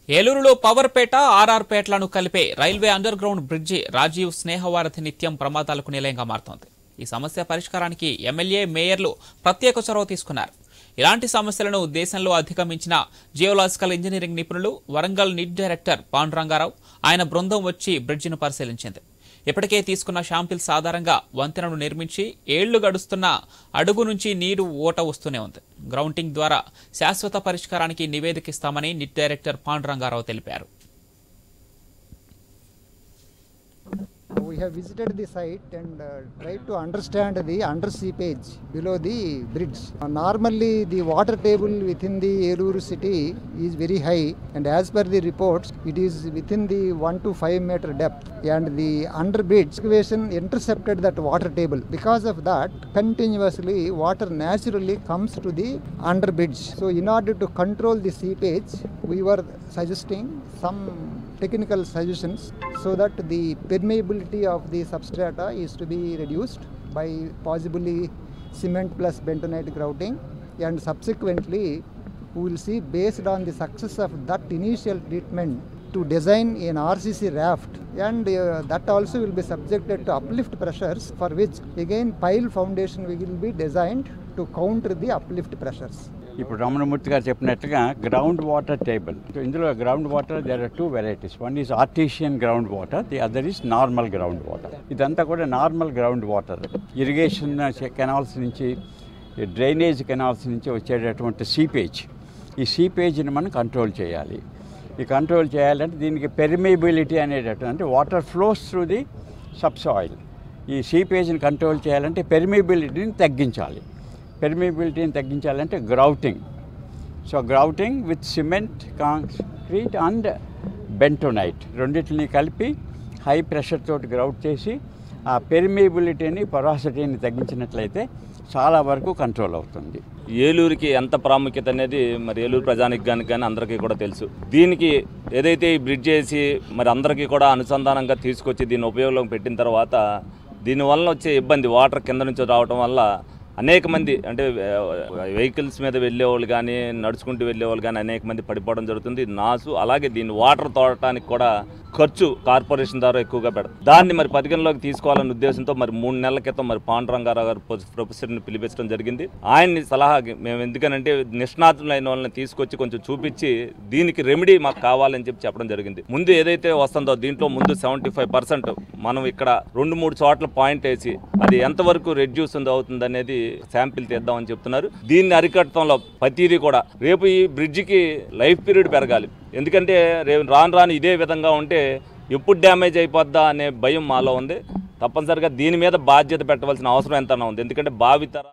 ఏలూరులో పవర్పేట ఆర్ఆర్పేటలను కలిపే railway underground bridge Rajiv Snehavaradhi నిత్యం ప్రమాదాలకు నిలయంగా మారుతోంది. ఈ సమస్య పరిష్కారానికి ఎమ్మెల్యే, మేయర్లు ప్రత్యేక చొరవ తీసుకున్నారు. ఇలాంటి సమస్యలను దేశంలో అధిగమించిన జియోలాజికల్ ఇంజనీరింగ్ నిపుణులు వరంగల్ నిట్ డైరెక్టర్ పాండురంగారావు ఆయన బృందం వచ్చి బ్రిడ్జిను పరిశీలించింది. ఇప్పటికే తీసుకున్న శాంపిల్స్ ఆధారంగా వంతెనను నిర్మించి ఏళ్లు గడుస్తున్న అడుగు నుంచి నీరు ఓట వస్తూనే ఉంది. గ్రౌంటింగ్ ద్వారా శాశ్వత పరిష్కారానికి నివేదిక ఇస్తామని నిట్ డైరెక్టర్ పాండురంగారావు తెలిపారు. We have visited the site and tried to understand the under seepage below the bridge. Normally the water table within the Eluru city is very high, and as per the reports it is within the 1 to 5 meter depth, and the under bridge excavation intercepted that water table. Because of that, continuously water naturally comes to the under bridge. So in order to control the seepage, we were suggesting some technical suggestions so that the permeability of the substrata is to be reduced by possibly cement plus bentonite grouting, and subsequently we will see, based on the success of that initial treatment, to design an RCC raft, and that also will be subjected to uplift pressures, for which again pile foundation will be designed to counter the uplift pressures. ఇప్పుడు రమణమూర్తి గారు చెప్పినట్టుగా ground water table, ఇందులో ground water there are 2 varieties. One is artesian ground water, the other is normal ground water. ఇదంతా కూడా normal ground water irrigation canals నుంచి, drainage canals నుంచి వచ్చేటటువంటి seepage, ఈ సీపేజ్ని మనం కంట్రోల్ చేయాలి. ఈ కంట్రోల్ చేయాలంటే దీనికి పెర్మియబిలిటీ అనేటటువంటి, అంటే water flows through the subsoil. ఈ సీపేజ్ని కంట్రోల్ చేయాలంటే పెర్మియబిలిటీని తగ్గించాలి. పెర్మియబిలిటీని తగ్గించాలంటే grouting. So grouting with cement, concrete and bentonite రెండింటిని కలిపి హై ప్రెషర్ తోటి గ్రౌట్ చేసి ఆ పెర్మియబిలిటీని, పొరాసిటీని తగ్గించినట్లయితే చాలా వరకు కంట్రోల్ అవుతుంది. ఏలూరుకి ఎంత ప్రాముఖ్యత అనేది మరి ఏలూరు ప్రజానికి కానీ అందరికీ కూడా తెలుసు. దీనికి ఏదైతే ఈ బ్రిడ్జ్ వేసి మరి అందరికీ కూడా అనుసంధానంగా తీసుకొచ్చి దీన్ని ఉపయోగంలో పెట్టిన తర్వాత దీనివల్ల వచ్చే ఇబ్బంది, వాటర్ కింద నుంచి రావడం వల్ల అనేక మంది, అంటే వెహికల్స్ మీద వెళ్ళేవాళ్ళు కానీ, నడుచుకుంటూ వెళ్ళేవాళ్ళు కానీ అనేక మంది పడిపోవడం జరుగుతుంది. నాసు, అలాగే దీన్ని వాటర్ తోడటానికి కూడా ఖర్చు కార్పొరేషన్ ద్వారా ఎక్కువగా పెడతారు. దాన్ని మరి పరిగణలోకి తీసుకోవాలనే ఉద్దేశంతో మరి 3 నెలల క్రితం మరి పాండురంగారావు గారు ప్రొఫెసర్ని పిలిపించడం జరిగింది. ఆయన్ని సలహాకి మేము, ఎందుకనంటే నిష్ణాతులైన వాళ్ళని తీసుకొచ్చి కొంచెం చూపించి దీనికి రెమెడీ మాకు కావాలని చెప్పడం జరిగింది. ముందు ఏదైతే వస్తుందో దీంట్లో ముందు 75% మనం ఇక్కడ 2-3 చోట్ల పాయింట్ వేసి అది ఎంతవరకు రెడ్యూస్ అవుతుంది అనేది శాంపిల్ తీద్దామని చెప్తున్నారు. దీన్ని అరికట్టడంలో ప్రతిదీ కూడా రేపు ఈ బ్రిడ్జికి లైఫ్ పీరియడ్ పెరగాలి. ఎందుకంటే రేపు రాను ఇదే విధంగా ఉంటే ఎప్పుడు డ్యామేజ్ అయిపోద్దా అనే భయం మాలో ఉంది. తప్పనిసరిగా దీని మీద బాధ్యత పెట్టవలసిన అవసరం ఎంతైనా ఉంది. ఎందుకంటే భావితర